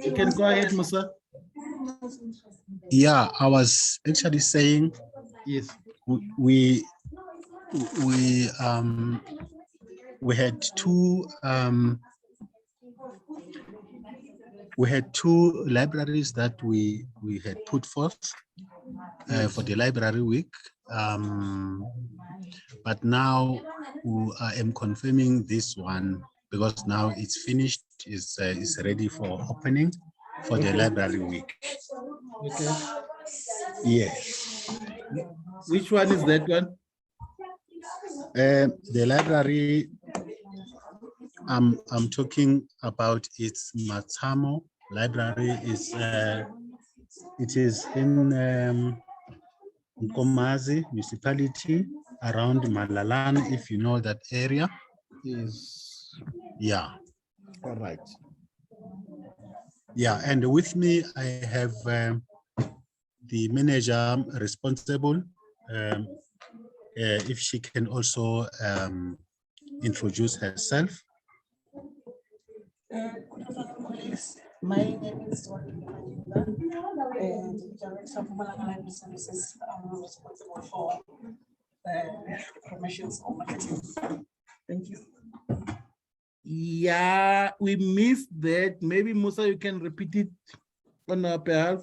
You can go ahead, Musa. Yeah, I was actually saying Yes. we had two libraries that we had put forth for the library week, but now I am confirming this one because now it's finished, is ready for opening for the library week. Okay. Yes. Which one is that one? The library I'm talking about, its Matamo library. Is it is in Nkomazi municipality around Malalan, if you know that area. Yes. Yeah. All right. Yeah, and with me I have the manager responsible. If she can also introduce herself. My name is Wandi Malinda, and Director of Mpumalanga Services. I'm responsible for promotions or marketing. Thank you. Yeah, we missed that. Maybe Musa, you can repeat it on our behalf.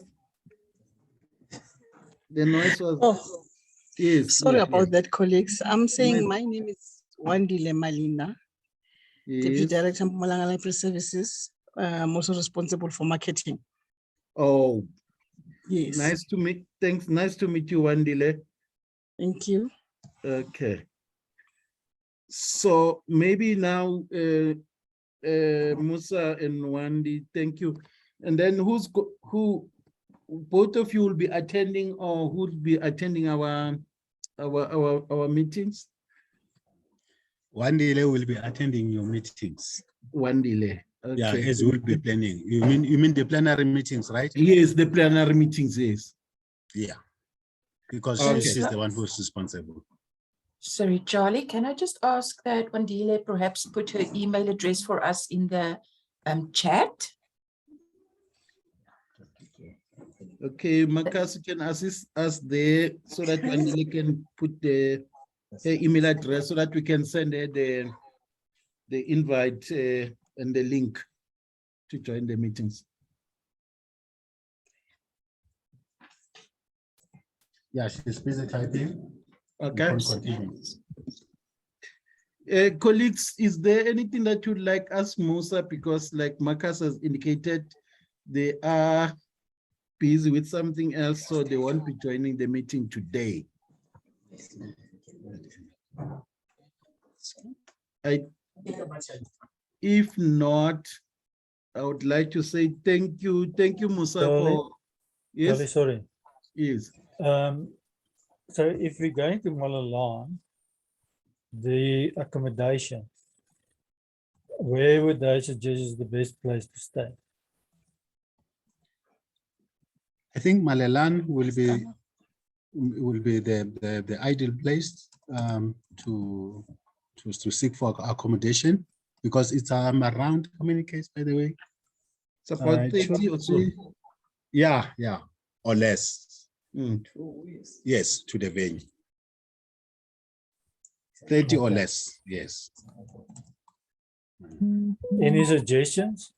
The noise was. Oh, yes. sorry yes, about yes. that, colleagues. I'm saying Yes. my name is Wandile Malinda, Deputy Yes. Director of Mpumalanga Library Services. I'm also responsible for marketing. Oh, Yes. nice to meet. Thanks. Nice to meet you, Wandile. Thank you. Okay. So maybe now, Musa and Wandi, thank you. And then who both of you will be attending, or who will be attending our meetings? Wandile will be attending your meetings. Wandile. Okay. Yeah, as we'll be planning. You mean the plenary meetings, right? Yes, the plenary meetings, yes. Yeah. Because Okay. she's the one who's responsible. Sorry, Charlie, can I just ask that Wandile perhaps put her email address for us in the chat? Okay, Makas can assist us there so that Wandile can put her email address so that we can send her the invite and the link to join the meetings. Yeah, she's busy typing. Okay. Continue. Colleagues, is there anything that you'd like us, Musa, because like Marcus has indicated, they are busy with something else, so they won't be joining the meeting today. If not, I would like to say thank you, Musa, for yes. Sorry. Yes. So if we're going to Malalan, the accommodation, where would they suggest is the best place to stay? I think Malalan will be the ideal place to seek for accommodation, because it's around, how many Ks, by the way? It's about It 30 should or so. be- Yeah, or less. Mm. Yes, to the venue. 30 or Okay. less, yes. Any suggestions?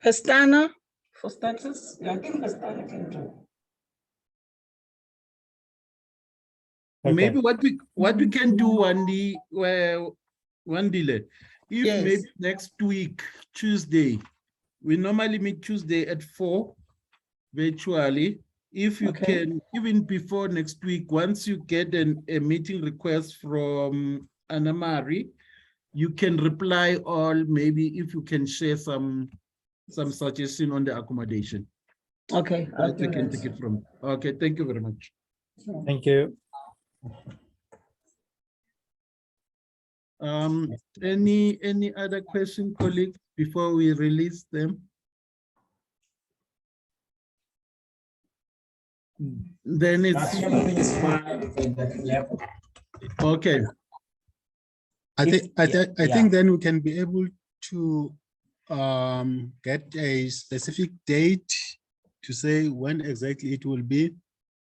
Pestana, for starters, I think Pestana can do. Okay. Maybe what we can do one delay. If Yes. maybe next week, Tuesday, we normally meet Tuesday at 4 virtually. If you Okay. can, even before next week, once you get a meeting request from Anamari, you can reply all, maybe if you can share some suggestion on the accommodation. Okay. I'll That we do can that. take it from. Okay, thank you very much. Thank you. Any other question, colleagues, before we release them? Then it's okay. I Yeah. think then we can be able to get a specific date to say when exactly it will be.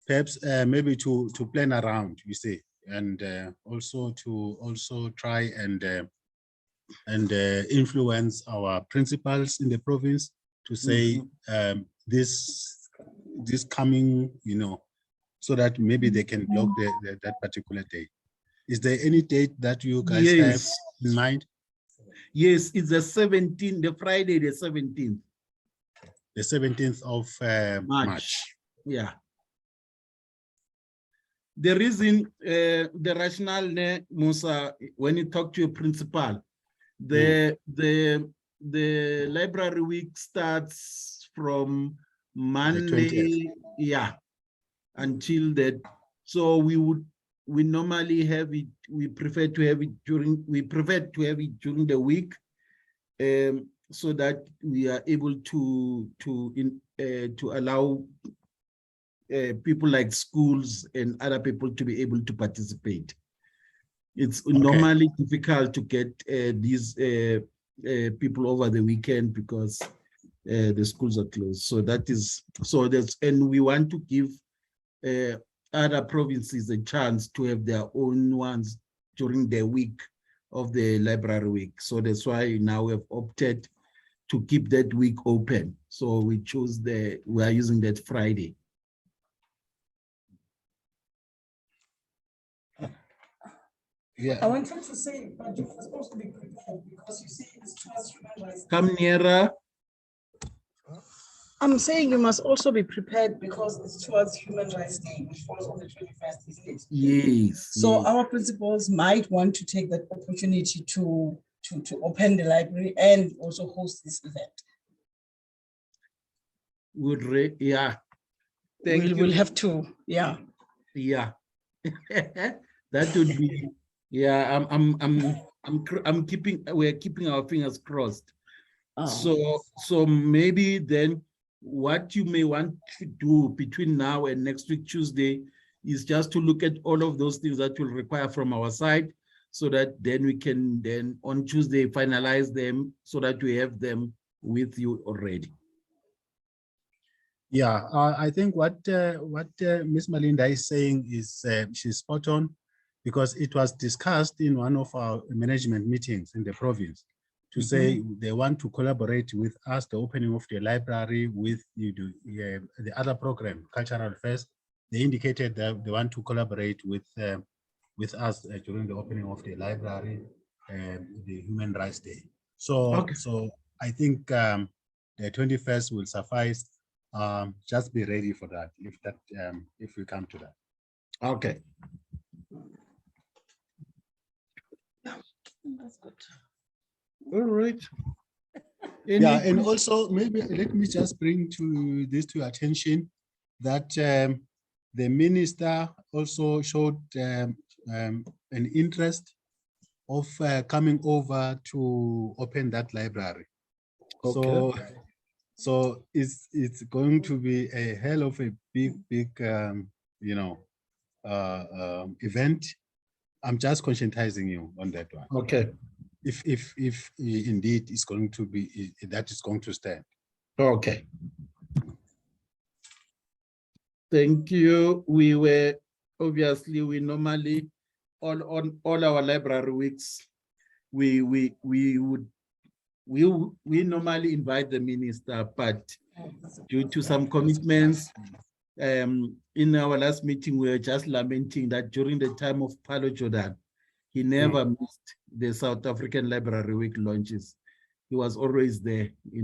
Perhaps maybe to plan around, you see, and also to try and influence our principals in the province to say this coming, so that maybe they can block that particular date. Is there any date that you guys have Yes. in mind? Yes, it's the 17th, the Friday, the 17th The 17th of March. March. Yeah. The reason, the rationale, Musa, when you talk to your principal, the library week starts from Monday, yeah, until that. So we normally have it, we prefer to have it during the week, so that we are able to allow people like schools and other people to be able to participate. It's normally difficult to get these people over the weekend because the schools are closed. So and we want to give other provinces a chance to have their own ones during the week of the library week. So that's why now we have opted to keep that week open. So we are using that Friday. Yeah. I wanted to say, but you must also be prepared because you see it's towards human rights. Come nearer. I'm saying you must also be prepared because it's towards Human Rights Day, which falls on the 21st, isn't it? Yes. So yes. our principals might want to take that opportunity to open the library and also host this event. Yeah. Thank you. We'll have to, yeah. Yeah. That would be, yeah, we're keeping our fingers crossed. Oh. So maybe then what you may want to do between now and next week, Tuesday, is just to look at all of those things that will require from our side, so that then we can then on Tuesday finalize them so that we have them with you already. Yeah, I think what Ms. Malinda is saying is she's spot on, because it was discussed in one of our management meetings in the province to say they want to collaborate with us, the opening of the library, with the other program, Cultural Fest. They indicated that they want to collaborate with us during the opening of the library, the Human Rights Day. So, so I think the 21st will suffice. Just be ready for that if we come to that. Okay. That's good. All right. Yeah, and also maybe let me just bring to your attention that the minister also showed an interest of coming over to open that library. Okay. So it's going to be a hell of a big event. I'm just conscientizing you on that one. Okay. If indeed it's going to be, that is going to stand. Okay. Thank you. We normally on all our library weeks, we normally invite the minister, but due to some commitments, in our last meeting, we were just lamenting that during the time of Paulo Jordan, he never missed the South African Library Week launches. He was always there. We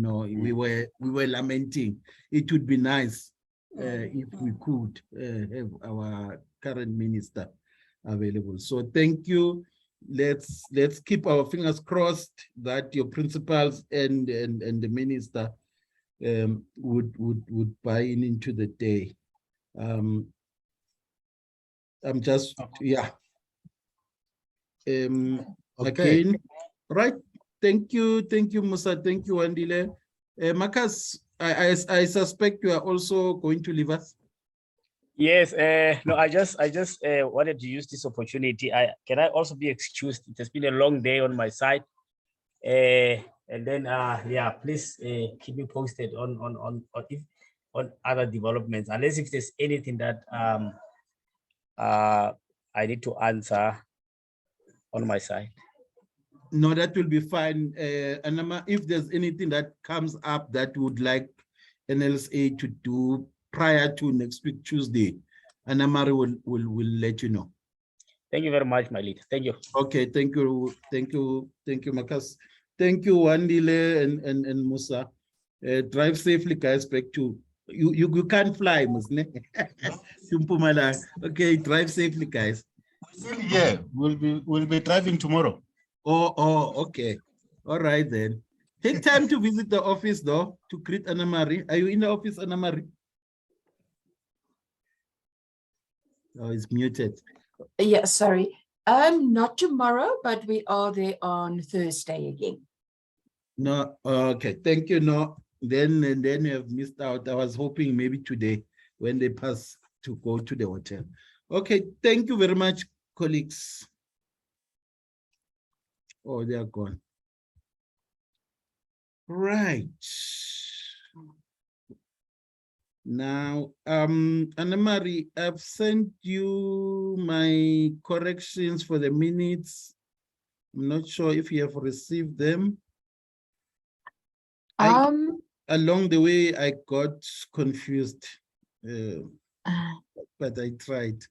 were lamenting. It would be nice if we could have our current minister available. So thank you. Let's keep our fingers crossed that your principals and the minister would buy into the day. I'm just, yeah. Again, right. Thank you, Musa. Thank you, Wandile. Marcus, I suspect you are also going to leave us. Yes, no, I just wanted to use this opportunity. Can I also be excused? It has been a long day on my side. And then yeah, please keep me posted on if on other developments, unless if there's anything that I need to answer on my side. No, that will be fine. Anama, if there's anything that comes up that would like NLSA to do prior to next week, Tuesday, Anamari will let you know. Thank you very much, my lead. Thank you. Okay, thank you, Makas. Thank you, Wandile and Musa. Drive safely, guys. Back to you can't fly, Musne. Okay, drive safely, guys. Yeah, we'll be driving tomorrow. Oh, okay. All right then. Take time to visit the office though, to greet Anamari. Are you in the office, Anamari? Oh, it's muted. Yeah, sorry. Not tomorrow, but we are there on Thursday again. No, okay. Thank you. No, then you have missed out. I was hoping maybe today when they pass to go to the hotel. Okay, thank you very much, colleagues. Oh, they are gone. Right. Now, Anamari, I've sent you my corrections for the minutes. I'm not sure if you have received them. Along the way, I got confused, but I tried.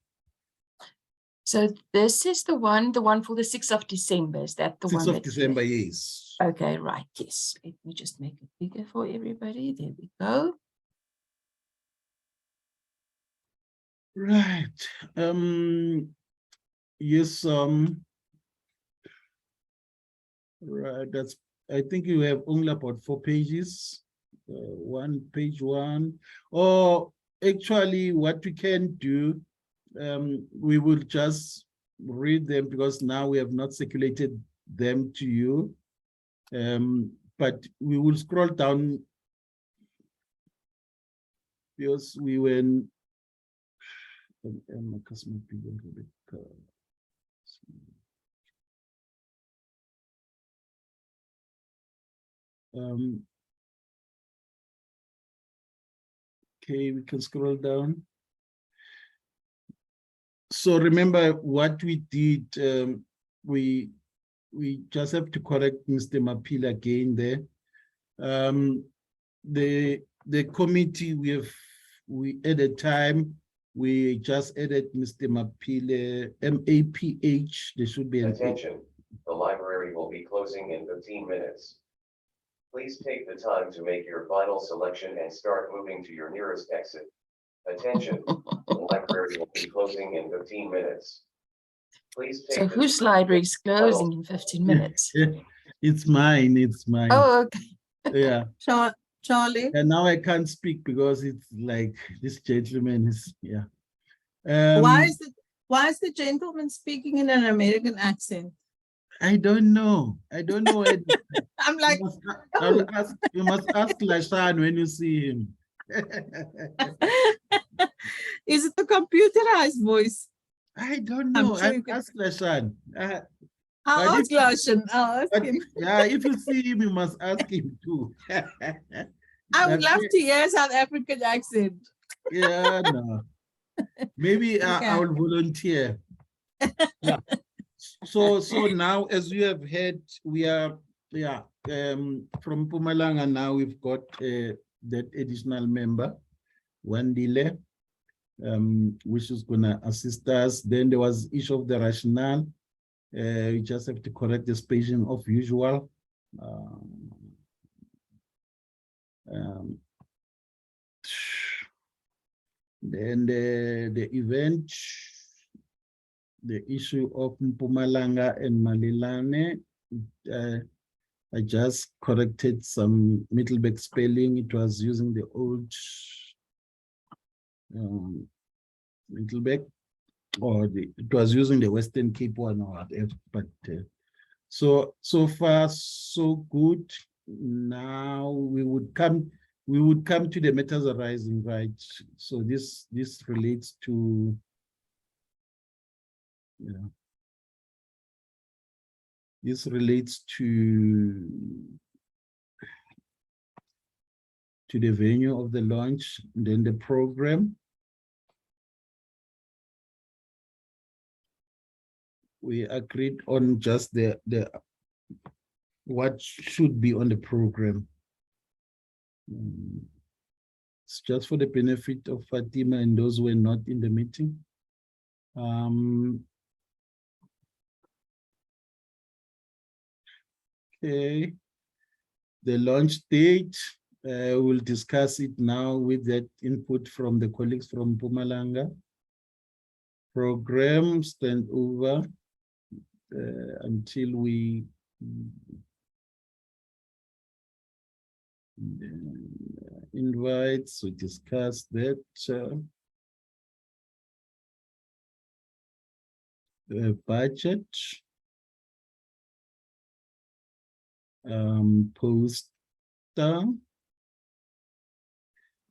So this is the one for the 6th of December. Is that the 6th one? of December, yes. Okay, right. Yes. Let me just make it bigger for everybody. There we go. Right. Yes. Right. That's. I think you have only about 4 pages. Page one. Or actually, what we can do, we will just read them because now we have not circulated them to you. But we will scroll down because we went. Okay, we can scroll down. So remember what we did, we just have to correct Mr. Mapila again there. The committee we at a time we just added Mr. Mapile, MAPH. There should be an attention. The library will be closing in 15 minutes. Please take the time to make your final selection and start moving to your nearest exit. Attention. The library will be closing in 15 minutes. Please take So whose library is closing in 15 minutes? It's mine. It's mine. Oh, okay. Yeah. Charlie. And now I can't speak because it's like this gentleman is, yeah. Why is the gentleman speaking in an American accent? I don't know. I don't know. I'm like, you must ask Lashan when you see him. is it a computerized voice? I don't know. Sure Ask Lashan. I'll ask Lashan. I'll ask him. Yeah, if you see him, you must ask him too. I would love to hear South African accent. Yeah, no. Maybe Okay. I will volunteer. Yeah. So now, as you have heard, we are from Mpumalanga now. We've got that additional member, Wandile, which is gonna assist us. Then there was issue of the rationale. We just have to correct the spacing of usual. Then the event, the issue of Mpumalanga and Malelane, I just corrected some Middleburg spelling. It was using the old Middleburg, or it was using the Western Cape one or whatever. But so far so good. Now we would come. we would come to the matters arising, right? So this relates to, yeah. This relates to the venue of the launch, then the program. We agreed on just the what should be on the program. It's just for the benefit of Fatima and those who were not in the meeting. Okay. The launch date, we'll discuss it now with that input from the colleagues from Mpumalanga. Program stand over until we invites, we discuss that. Budget. Poster.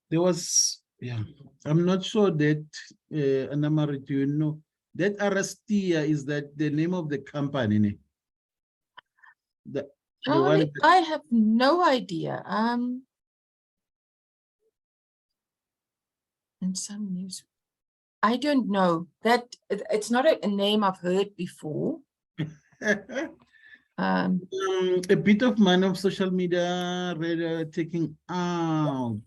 There was, yeah, I'm not sure that, Anna-Marie, do you know, that Aristia, is that the name of the company? Ne? The one Charlie, I have no idea. In some news, I don't know that it's not a name I've heard before. a bit of man of social media radar taking out.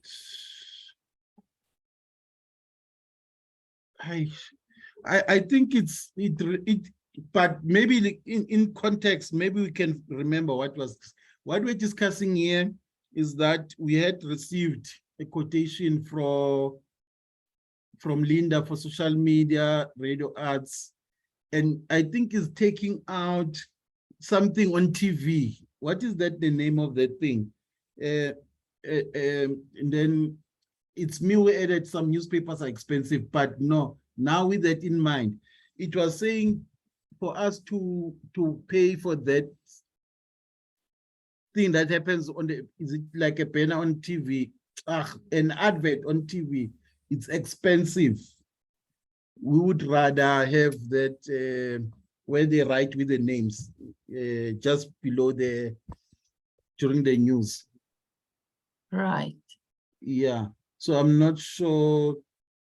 I think it, but maybe in context, maybe we can remember what we're discussing here is that we had received a quotation from Linda for social media, radio ads, and I think is taking out something on TV. What is that, the name of that thing? And then it's me who added some newspapers are expensive, but no, now with that in mind, it was saying for us to pay for that thing that happens on the, is it like a banner on TV, an advert on TV, it's expensive. We would rather have that where they write with the names just below during the news. Right. Yeah, so I'm not sure.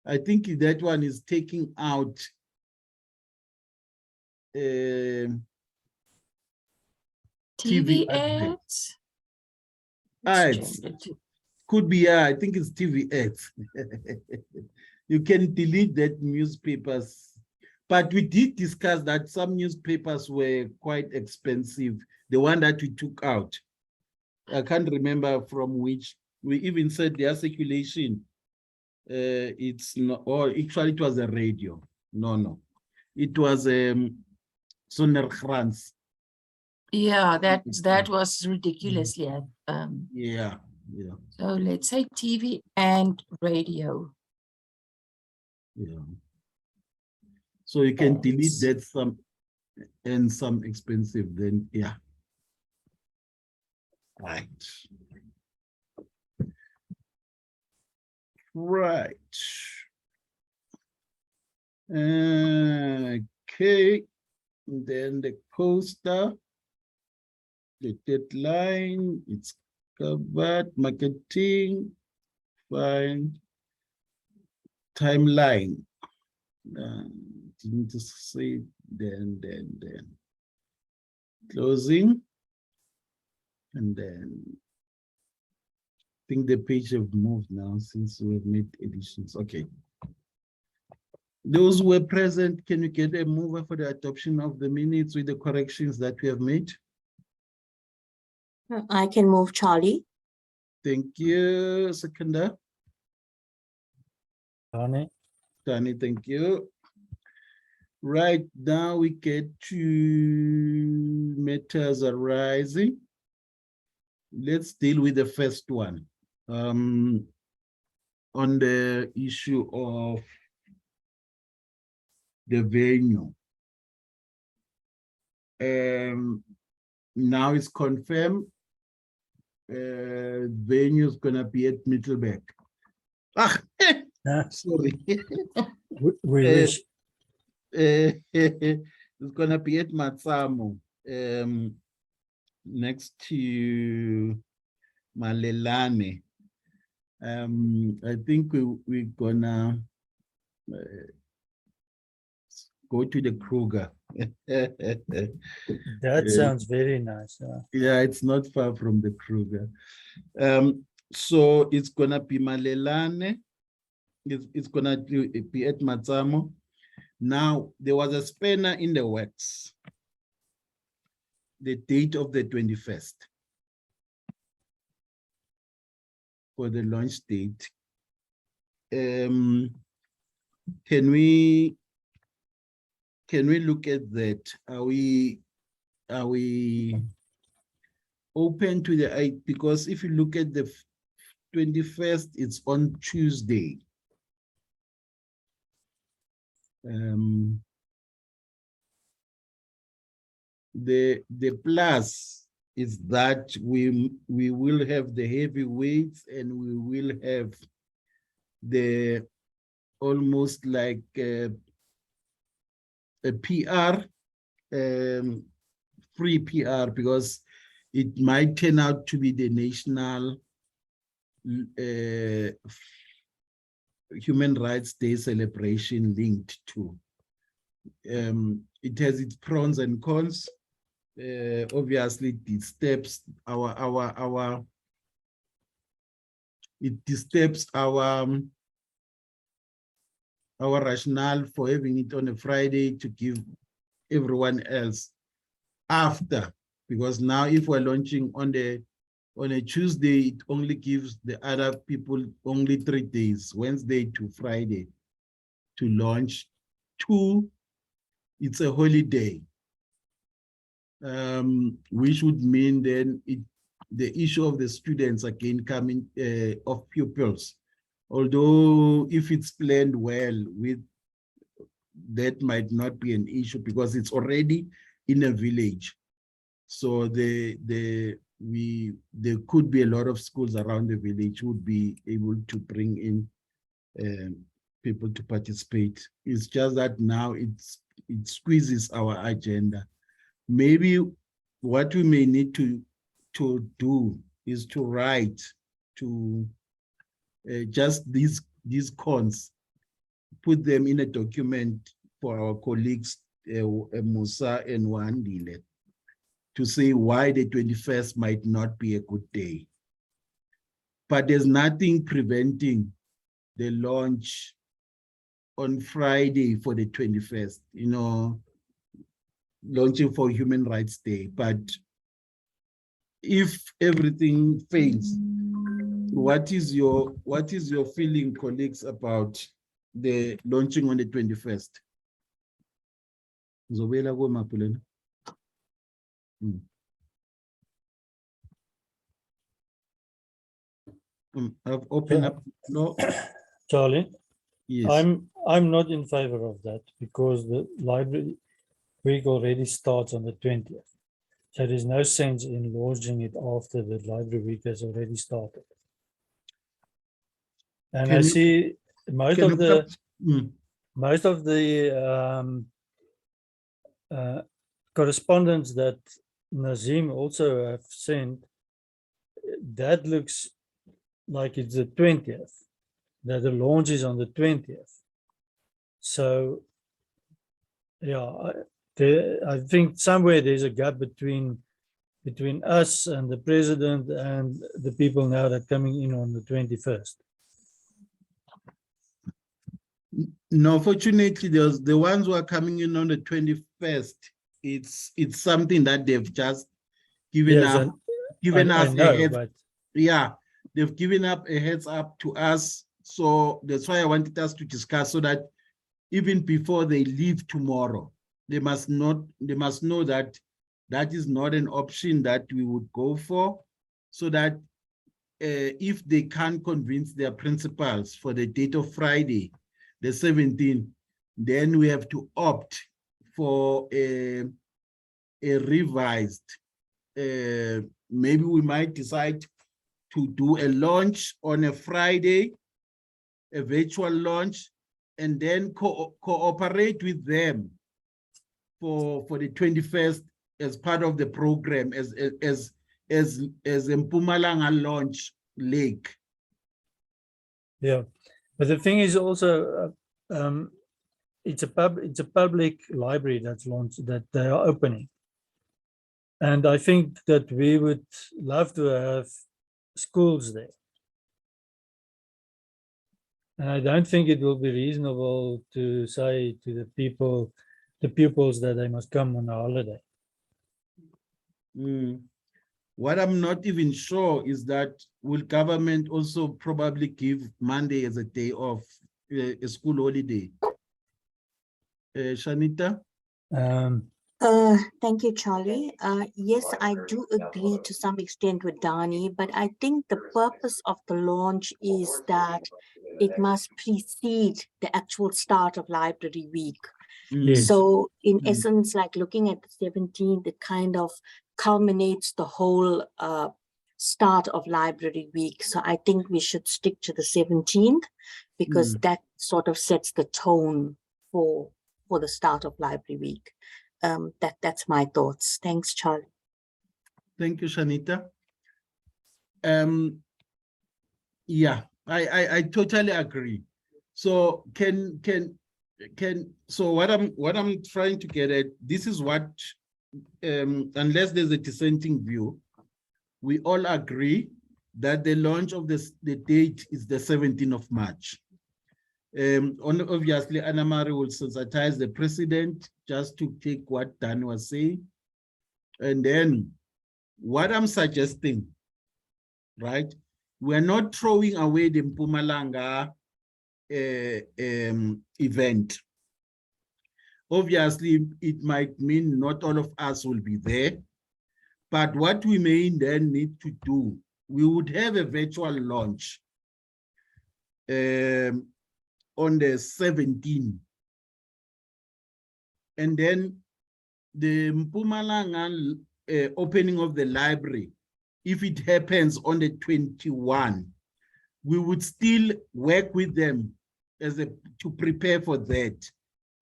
I think that one is taking out TV adverts. ads. Ads. Could be, yeah, I think it's TV ads. You can delete that newspapers. But we did discuss that some newspapers were quite expensive. The one that we took out, I can't remember from which, we even said their circulation, it's not, or actually it was a radio. No. It was Sonderkrans. Yeah, that was ridiculously. Yeah. So let's say TV and radio. Yeah. So you can delete that some and some expensive, then yeah. Right. Okay. Then the poster, the deadline, it's covered, marketing, fine, timeline. Didn't say then closing, and then I think the page have moved now since we've made additions. Okay. Those who were present, can you get a mover for the adoption of the minutes with the corrections that we have made? I can move, Charlie. Thank you. Seconder. Danny, Thank you. Right now we get to matters arising. Let's deal with the first one. On the issue of the venue. Now it's confirmed venue is gonna be at Middleburg. Ah, sorry. We Eh, wish. It's gonna be at Matsamo, next to Malelane. I think we're gonna go to the Kruger. That sounds very nice. Yeah, it's not far from the Kruger. So it's gonna be Malelane. It's gonna be at Matsamo. Now, there was a spanner in the works. The date of the 21st. For the launch date. Can we look at that? Are we open to the, because if you look at the 21st, it's on Tuesday. The plus is that we will have the heavyweights and we will have the almost like a PR, free PR, because it might turn out to be the national Human Rights Day celebration linked to. It has its pros and cons. Obviously, it disturbs our rationale for having it on a Friday to give everyone else after, because now if we're launching on a Tuesday, it only gives the other people only 3 days, Wednesday to Friday, to launch. 2, it's a holiday, which would mean then the issue of the students again coming of pupils. Although if it's planned well, that might not be an issue because it's already in a village. So there could be a lot of schools around the village who would be able to bring in people to participate. It's just that now it squeezes our agenda. Maybe what we may need to do is to write to just these cons, put them in a document for our colleagues, Musa and Wandile, to say why the 21st might not be a good day. But there's nothing preventing the launch on Friday for the 21st, launching for Human Rights Day. But if everything fails, what is your feeling, colleagues, about the launching on the 21st? Zobela go Mapulena. I've opened up. No, Charlie, yes. I'm not in favor of that because the library week already starts on the 20th. So there's no sense in launching it after the library week has already started. And I see most of the correspondence that Nazim also have sent, that looks like it's the 20th, that the launch is on the 20th. So, yeah, I think somewhere there's a gap between us and the president and the people now that are coming in on the 21st. No, fortunately, there's the ones who are coming in on the 21st. It's something that they've just given us a heads. Yeah, they've given up a heads up to us. So that's why I wanted us to discuss, so that even before they leave tomorrow, they must know that that is not an option that we would go for, so that if they can't convince their principals for the date of Friday, the 17th, then we have to opt for a revised, maybe we might decide to do a launch on a Friday, a virtual launch, and then cooperate with them for the 21st as part of the program as a Mpumalanga launch lake. Yeah, but the thing is also, it's a public library that's launched, that they are opening. And I think that we would love to have schools there. And I don't think it will be reasonable to say to the pupils that they must come on a holiday. What I'm not even sure is that will government also probably give Monday as a day off, a school holiday? Shanita? Thank you, Charlie. Yes, I do agree to some extent with Dani, but I think the purpose of the launch is that it must precede the actual start of Library Week. Yes. So in Mm. essence, like looking at the 17th, it kind of culminates the whole start of Library Week. So I think we should stick to the 17th because that sort of sets the tone for the start of Library Week. That's my thoughts. Thanks, Charlie. Thank you, Shanita. Yeah, I totally agree. So so what I'm trying to get at, this is what, unless there's a dissenting view, we all agree that the launch of the date is the 17th of March. Obviously, Anna Marie will sensitize the president just to take what Dan was saying. And then what I'm suggesting, right? We're not throwing away the Mpumalanga event. Obviously, it might mean not all of us will be there, but what we may then need to do, we would have a virtual launch on the 17th. And then the Mpumalanga opening of the library, if it happens on the 21st, we would still work with them to prepare for that.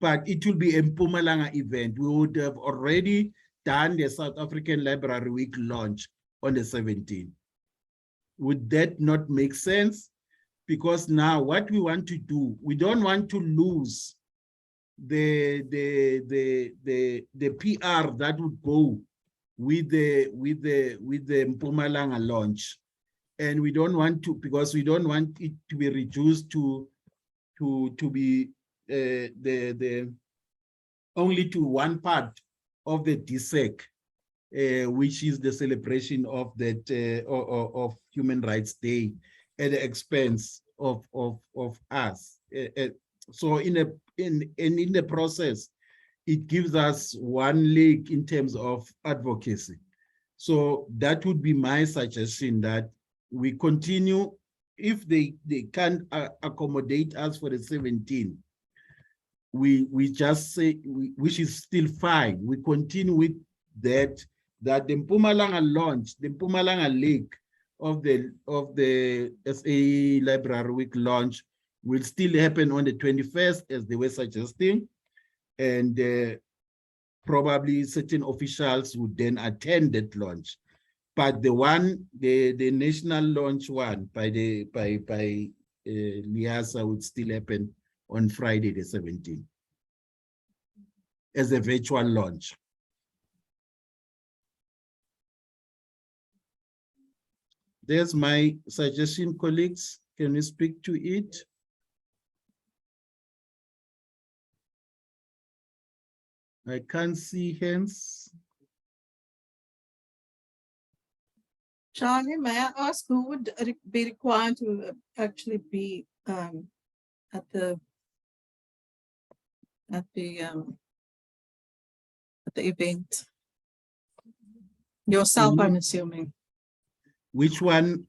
But it will be a Mpumalanga event. We would have already done the South African Library Week launch on the 17th. Would that not make sense? Because now what we want to do, we don't want to lose the PR that would go with the Mpumalanga launch. And we don't want to, because we don't want it to be reduced to be only to one part of the DSEC, which is the celebration of that of Human Rights Day at the expense of us. So in the process, it gives us one leg in terms of advocacy. So that would be my suggestion, that we continue. If they can't accommodate us for the 17th, we just say, which is still fine. We continue with that the Mpumalanga launch, the Mpumalanga Lake of the SA Library Week launch will still happen on the 21st, as they were suggesting, and probably certain officials would then attend that launch. But the national launch one by Liasa would still happen on Friday the 17th as a virtual launch. There's my suggestion, colleagues. Can we speak to it? I can't see hands. Charlie, may I ask who would be required to actually be at the event? Yourself, I'm assuming, Which one?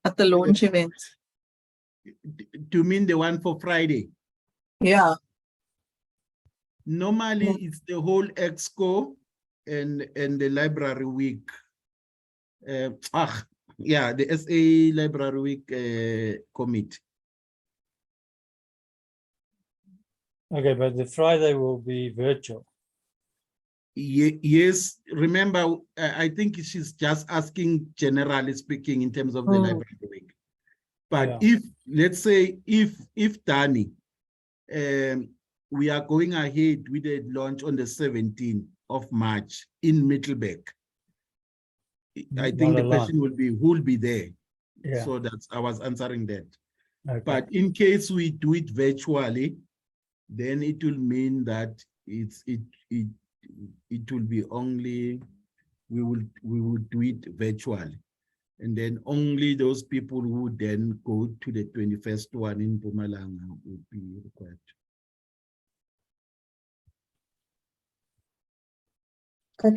at the launch event. Do you mean the one for Friday? Yeah. Normally, it's the whole exco and the library week. Yeah, the SA Library Week committee. Okay, but the Friday will be virtual. Yes, remember, I think she's just asking generally speaking in terms of the library week. But Yeah. if, let's say, if Danny, we are going ahead with a launch on the 17th of March in Middleburg, I think the Malelan. question will be, who will be there? Yeah. So that's, I was answering that. Okay. But in case we do it virtually, then it will mean that it will be only, we will do it virtually. And then only those people who then go to the 21st one in Mpumalanga would be required.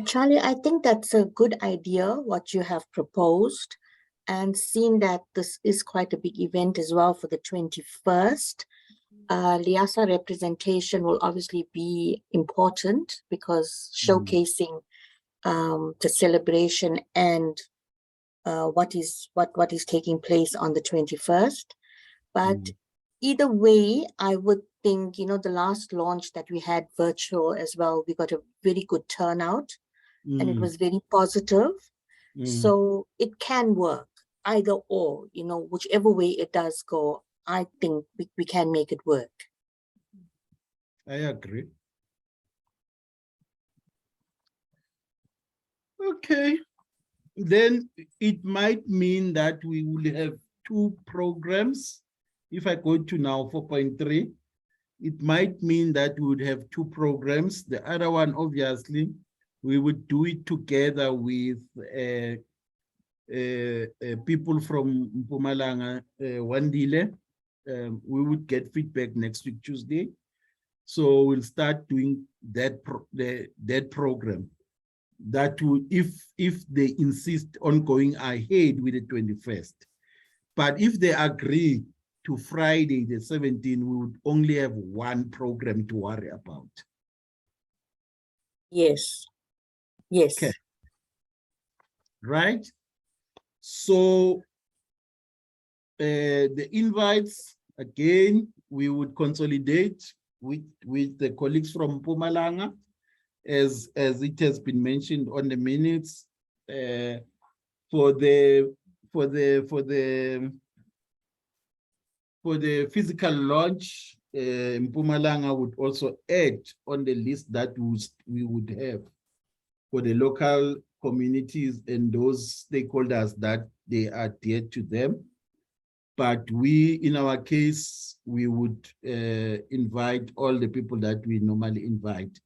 Charlie, I think that's a good idea, what you have proposed. And seeing that this is quite a big event as well for the 21st, Liasa representation will obviously be important because showcasing the celebration and what is taking place on the 21st. But either way, I would think, you know, the last launch that we had virtual as well, we got a very good turnout and it was very positive. So it can work either or, you know, whichever way it does go, I think we can make it work. I agree. Okay. Then it might mean that we will have two programs. If I go to now 4.3, it might mean that we would have two programs. The other one, obviously, we would do it together with people from Mpumalanga, Wandile. We would get feedback next week, Tuesday. So we'll start doing that program. That would, if they insist on going ahead with the 21st. But if they agree to Friday, the 17th, we would only have one program to worry about. Yes. Yes. Okay. Right? So the invites, again, we would consolidate with the colleagues from Mpumalanga, as it has been mentioned on the minutes, for the physical launch. Mpumalanga would also add on the list that we would have for the local communities and those stakeholders that they are dear to them. But we, in our case, we would invite all the people that we normally invite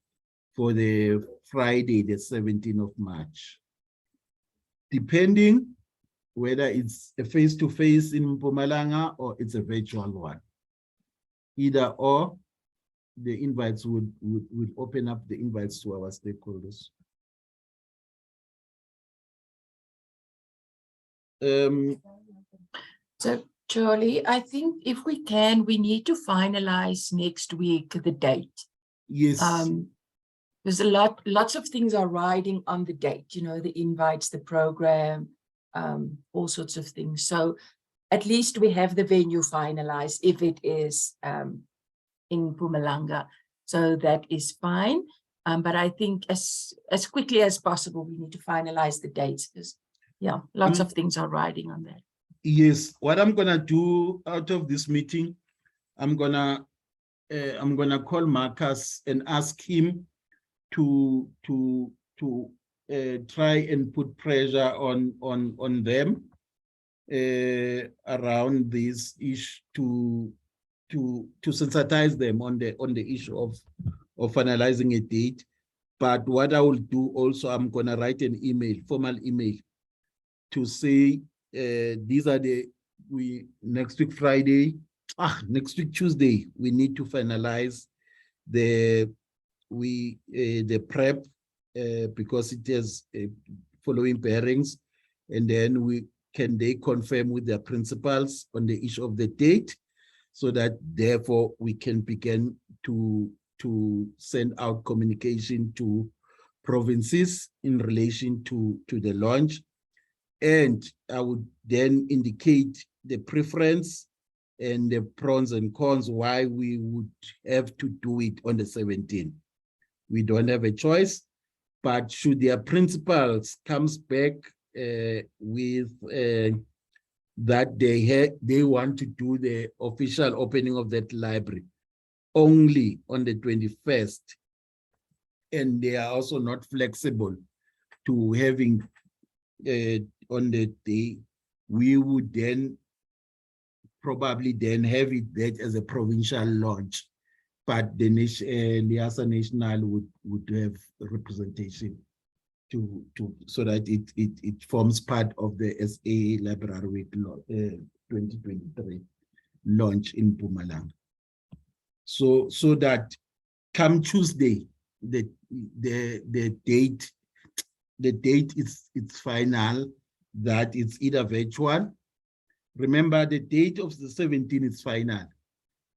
for the Friday, the 17th of March. Depending whether it's a face-to-face in Mpumalanga or it's a virtual one. Either or, the invites would open up the invites to our stakeholders. So Charlie, I think if we can, we need to finalize next week the date. Yes. There's lots of things are riding on the date, you know, the invites, the program, all sorts of things. So at least we have the venue finalized if it is in Mpumalanga. So that is fine. But I think as quickly as possible, we need to finalize the dates because, yeah, lots of things are riding on that. Yes, what I'm gonna do out of this meeting, I'm gonna call Marcus and ask him to try and put pressure on them around this issue to sensitize them on the issue of finalizing a date. But what I will do also, I'm gonna write an email, formal email, to say these are next week Friday, next week Tuesday, we need to finalize the prep because it has following pairings, and then they confirm with their principals on the issue of the date, so that therefore we can begin to send out communication to provinces in relation to the launch. And I would then indicate the preference and the pros and cons why we would have to do it on the 17th. We don't have a choice, but should their principals comes back with that they want to do the official opening of that library only on the 21st, and they are also not flexible to having on the day, we would then probably then have it that as a provincial launch, but the Niassa National would have representation to so that it forms part of the SA Library Week 2023 launch in Mpumalanga. So that come Tuesday, the date it's final, that it's either virtual. Remember, the date of the 17th is final,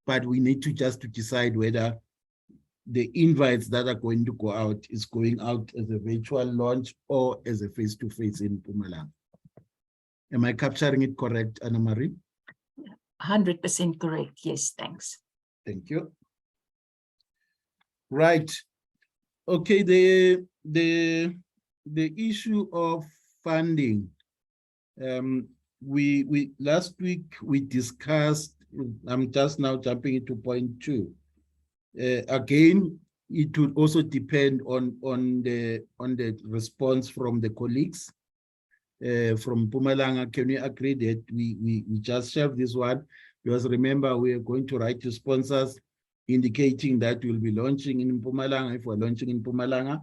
but we need to just to decide whether the invites that are going to go out is going out as a virtual launch or as a face-to-face in Mpumalanga. Am I capturing it correct, Anna Marie? 100% correct. Yes, thanks. Thank you. Right. Okay, the issue of funding. We last week we discussed, I'm just now jumping into point 2. Again, it would also depend on the response from the colleagues from Mpumalanga. Can we agree that we just shelve this one? Because remember, we are going to write to sponsors indicating that we'll be launching in Mpumalanga, if we're launching in Mpumalanga,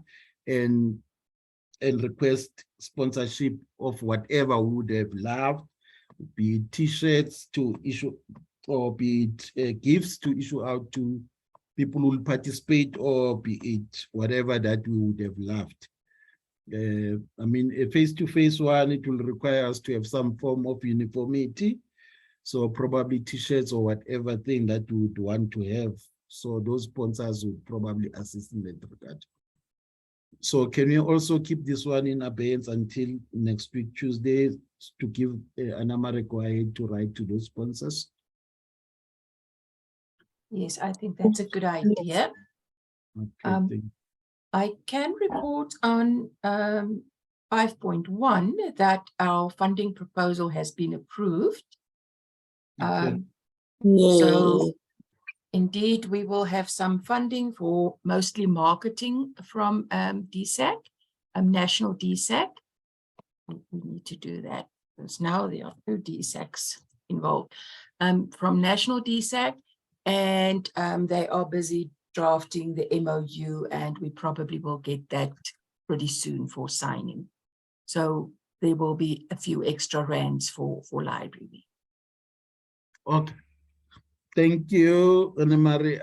and request sponsorship of whatever we would have loved, be it t-shirts to issue, or be it gifts to issue out to people who will participate, or be it whatever that we would have loved. I mean, a face-to-face one, it will require us to have some form of uniformity. So probably t-shirts or whatever thing that we would want to have. So those sponsors would probably assist in that regard. So can we also keep this one in abeyance until next week, Tuesday, to give Anna Marie go-ahead to write to those sponsors? Yes, I think that's a good idea. Okay, thank you. I can report on 5.1 that our funding proposal has been approved. Okay. So indeed, we will have some funding for mostly marketing from DSAC, National DSAC. We need to do that because now there are 2 DSACs involved. From National DSAC, and they are busy drafting the MOU, and we probably will get that pretty soon for signing. So there will be a few extra rands for library. Okay. Thank you, Anna Marie.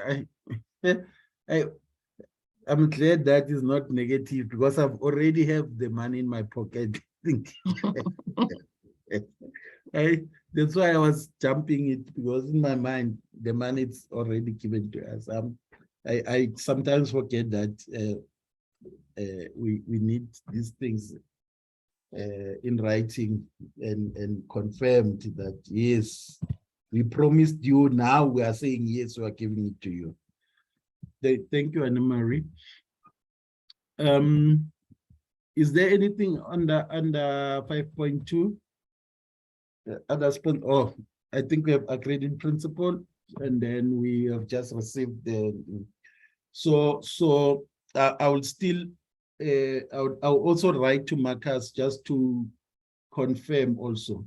I'm glad that is not negative, because I've already have the money in my pocket. That's why I was jumping it, because in my mind, the money is already given to us. I sometimes forget that we need these things in writing and confirmed that, yes, we promised you, now we are saying, yes, we are giving it to you. Thank you, Anna Marie. Is there anything under 5.2? Other sponsor? Oh, I think we have agreed in principle, and then we have just received the. So I will still. I'll also write to Marcus just to confirm also.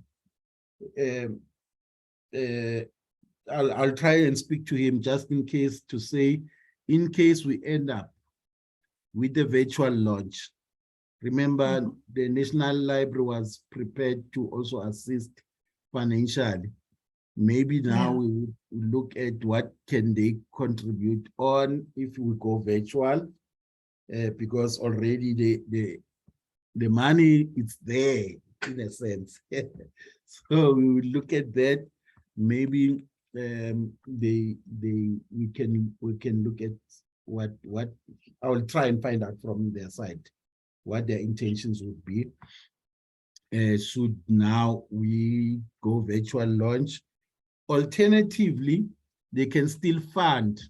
I'll try and speak to him just in case, to say, in case we end up with the virtual launch. Remember, the National Library was prepared to also assist financially. Maybe now we would look at what can they contribute on if we go virtual, because already the money is there in a sense. So we will look at that. Maybe we can look at what I will try and find out from their side what their intentions would be. should now we go virtual launch. Alternatively, they can still fund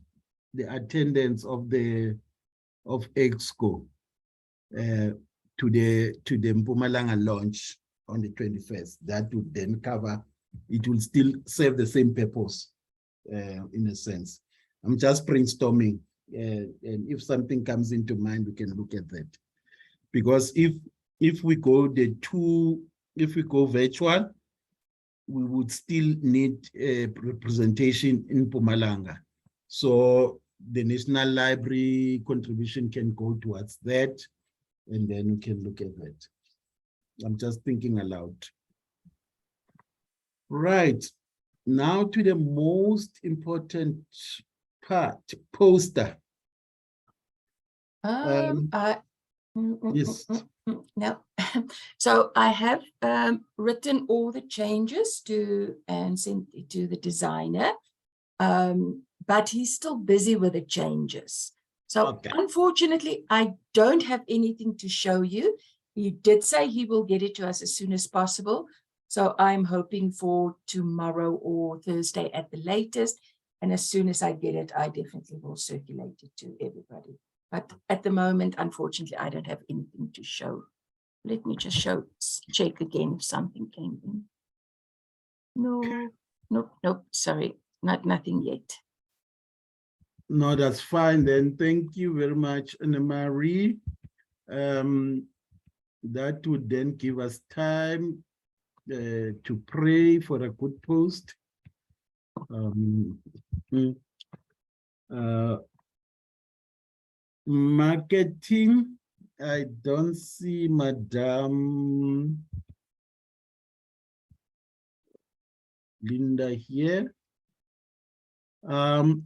the attendance of Exco to the Mpumalanga launch on the 21st. That would then cover, it will still serve the same purpose in a sense. I'm just brainstorming, and if something comes into mind, we can look at that. Because if we go virtual, we would still need a representation in Mpumalanga. So the National Library contribution can go towards that, and then we can look at that. I'm just thinking aloud. Right, now to the most important part, poster. Yes. No. So I have written all the changes and sent it to the designer, but he's still busy with the changes. So Okay. Unfortunately, I don't have anything to show you. He did say he will get it to us as soon as possible. So I'm hoping for tomorrow or Thursday at the latest. And as soon as I get it, I definitely will circulate it to everybody. But at the moment, unfortunately, I don't have anything to show. Let me just check again if something came in. No, nope, sorry, nothing yet. No, that's fine then. Thank you very much, Anna-Marie. That would then give us time to pray for a good post. Marketing, I don't see Madam Linda here.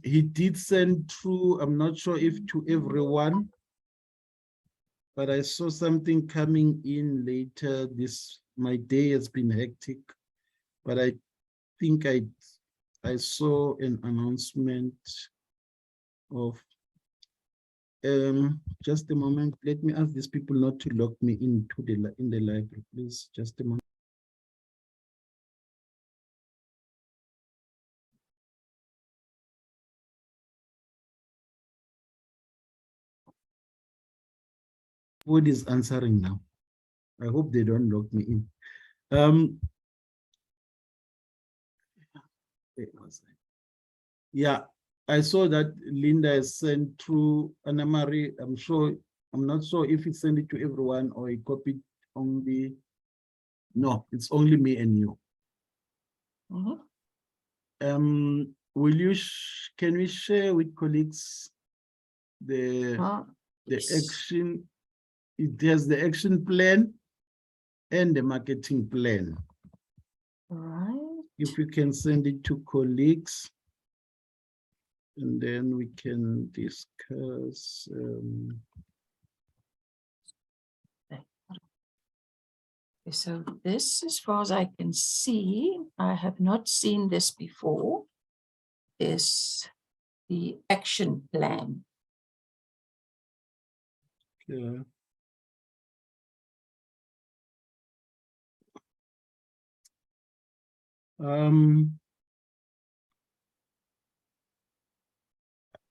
He did send through, I'm not sure if to everyone, but I saw something coming in later. My day has been hectic, but I think I saw an announcement of, just a moment. Let me ask these people not to lock me into in the library, please. Just a moment. What is answering now? I hope they don't lock me in. Yeah, I saw that Linda has sent through Anna-Marie. I'm not sure if he sent it to everyone or he copied only. No, it's only me and you. Mhm. Can we share with colleagues the Yes. action? It has the action plan and the marketing plan. Right. If we can send it to colleagues, and then we can discuss. So this, as far as I can see, I have not seen this before, is the action plan. Yeah.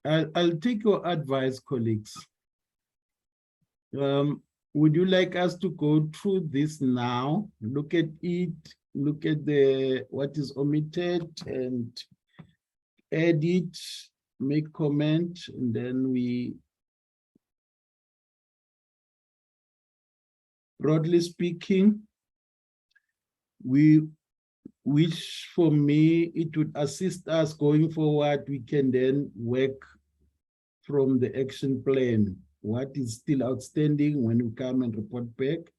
I'll take your advice, colleagues. Would you like us to go through this now? Look at it, look at what is omitted and edit, make comment, and then we, broadly speaking, which for me, it would assist us going forward. We can then work from the action plan. What is still outstanding when we come and report back.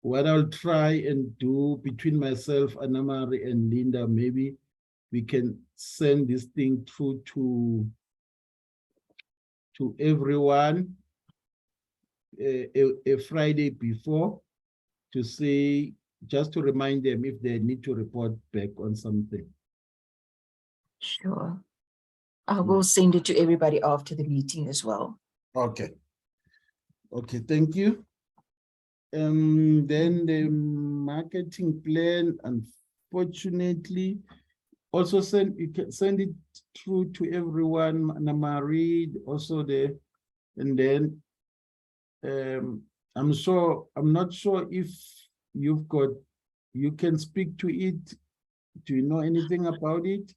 What I'll try and do between myself, Anna-Marie and Linda, maybe we can send this thing through to everyone a Friday before, to say, just to remind them if they need to report back on something. Sure. I will send it to everybody after the meeting as well. Okay. Okay, thank you. Then the marketing plan, unfortunately, also you can send it through to everyone, Namari, also and then I'm not sure if you can speak to it. Do you know anything about it?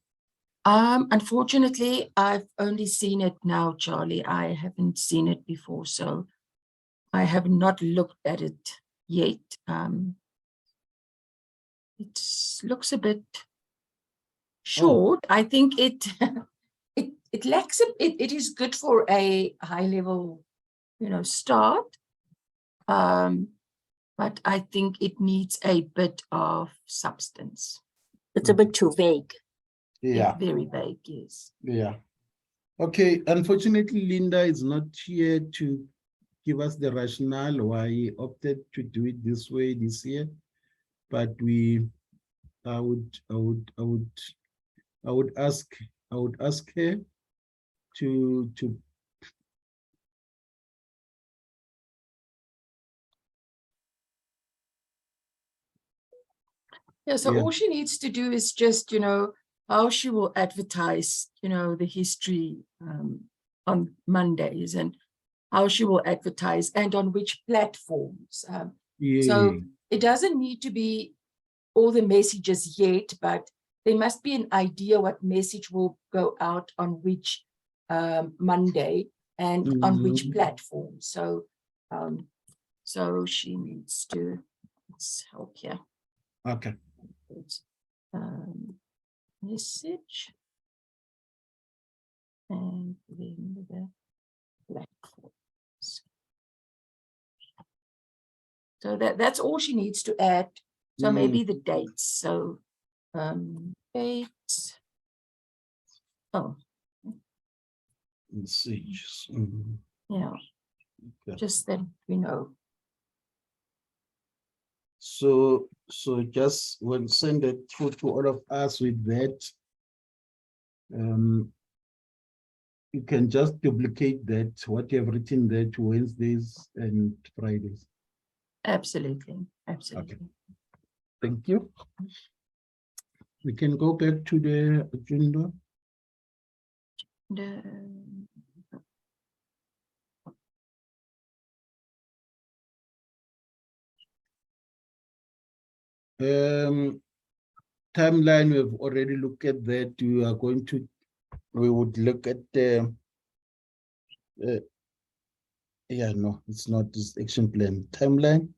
Unfortunately, I've only seen it now, Charlie. I haven't seen it before, so I have not looked at it yet. It looks a bit short. I think it it lacks it is good for a high level, start. But I think it needs a bit of substance. It's a bit too vague. Yeah. Very vague, yes. Yeah. Okay. Unfortunately, Linda is not here to give us the rationale why he opted to do it this way this year. But I would ask her to Yeah, so Yeah. all she needs to do is just, how she will advertise, the history on Mondays and how she will advertise and on which platforms. Yeah. So it doesn't need to be all the messages yet, but there must be an idea what message will go out on which Monday and on which platform. So, so she needs to, let's help here. Okay. Message and then the platforms. So that's all she needs to add. So maybe the dates. So dates. Oh, Messages. yeah. Okay. Just that we know. So just when send it through to all of us with that, you can just duplicate that, what you have written there to Wednesdays and Fridays. Absolutely. Absolutely. Thank you. We can go back to the agenda. Timeline, we've already looked at that. We would look at the, yeah, no, it's not this action plan. Timeline.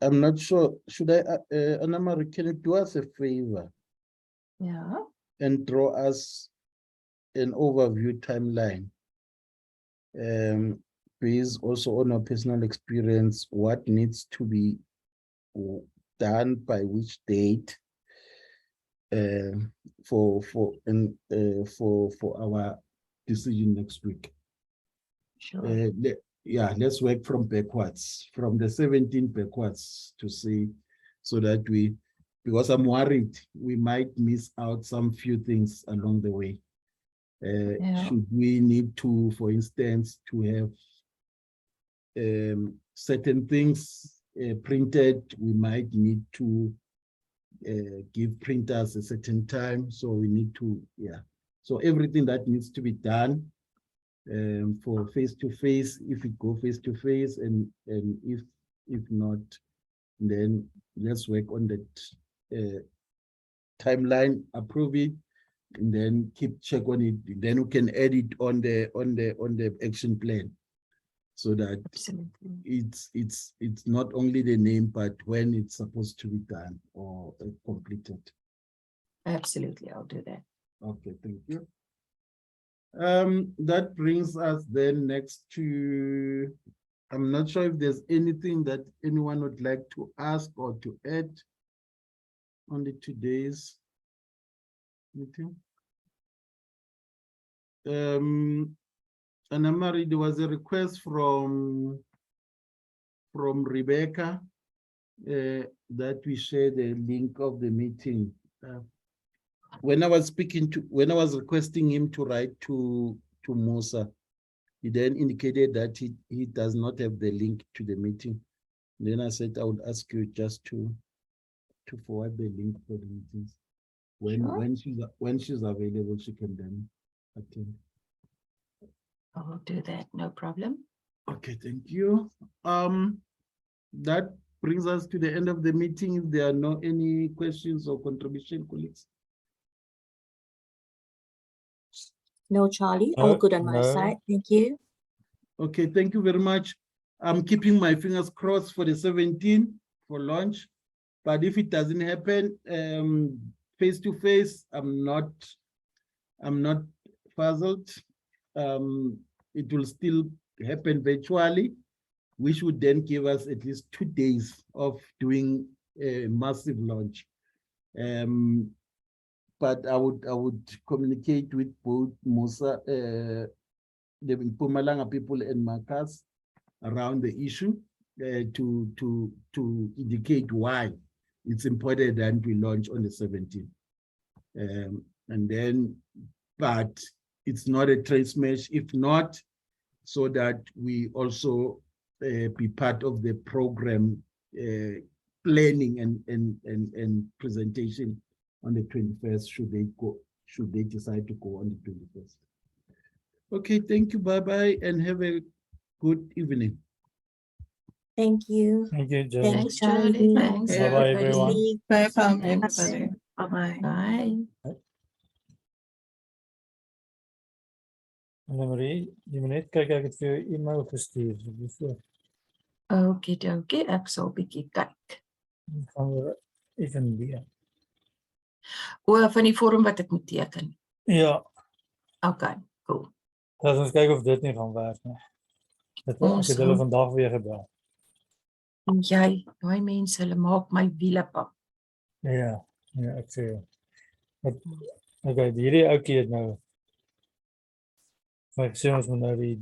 I'm not sure, should I, Anna Marie, can you do us a favor Yeah. and draw us an overview timeline? Based also on our personal experience, what needs to be done by which date for our decision next week. Sure. Yeah, let's work from backwards, from the 17th backwards to see, so that because I'm worried we might miss out some few things along the way. Should we need to, for instance, to have certain things printed, we might need to give printers a certain time. So we need to, yeah. So everything that needs to be done for face-to-face, if we go face-to-face, and if not, then let's work on that timeline, approve it, and then keep check on it. Then we can add it on the action plan, so that Absolutely. it's not only the name, but when it's supposed to be done or completed. Absolutely, I'll do that. Okay, thank you. That brings us then next to, I'm not sure if there's anything that anyone would like to ask or to add on today's meeting. Anna Marie, there was a request from Rebecca that we share the link of the meeting. When I was requesting him to write to Musa, He then indicated that he does not have the link to the meeting. Then I said I would ask you just to forward the link for the meetings. When she's available, she can then attend. I will do that, no problem. Okay, thank you. That brings us to the end of the meeting. If there are no any questions or contribution, colleagues. No, Charlie, all No, good on my no. side. Thank you. Okay, thank you very much. I'm keeping my fingers crossed for the 17th for launch. But if it doesn't happen face to face, I'm not puzzled. It will still happen virtually, which would then give us at least 2 days of doing a massive launch. But I would communicate with both Musa, the Mpumalanga people and Marcus around the issue to indicate why it's important that we launch on the 17th. And then, but it's not a train smash. If not, so that we also be part of the program planning and presentation on the 21st, should they decide to go on the 21st. Okay, thank you, bye-bye, and have a good evening. Thank you. Thank you, Joe. Thanks, Thanks, Charlie. Charlie. Thanks, Bye-bye, everybody. everyone. Bye, Pam, Thanks. everybody. Bye-bye. Bye. Annemarie, jy moet net kyk, ek het vir jou 'n e-mail gestuur. Okie, ek sal bietjie kyk. Dan gaan we even weer. O, van die vorm wat ek moet teken. Ja, Okay, cool. laat ons kyk of dit nie gaan werk nie. Ek Ons het hulle gaan- vandag weer gebel. En jy, daai mense, hulle maak my wiele pap. Ja, ek sê jou. Okay, hierdie ouetjie het nou vir gesê ons moet nou die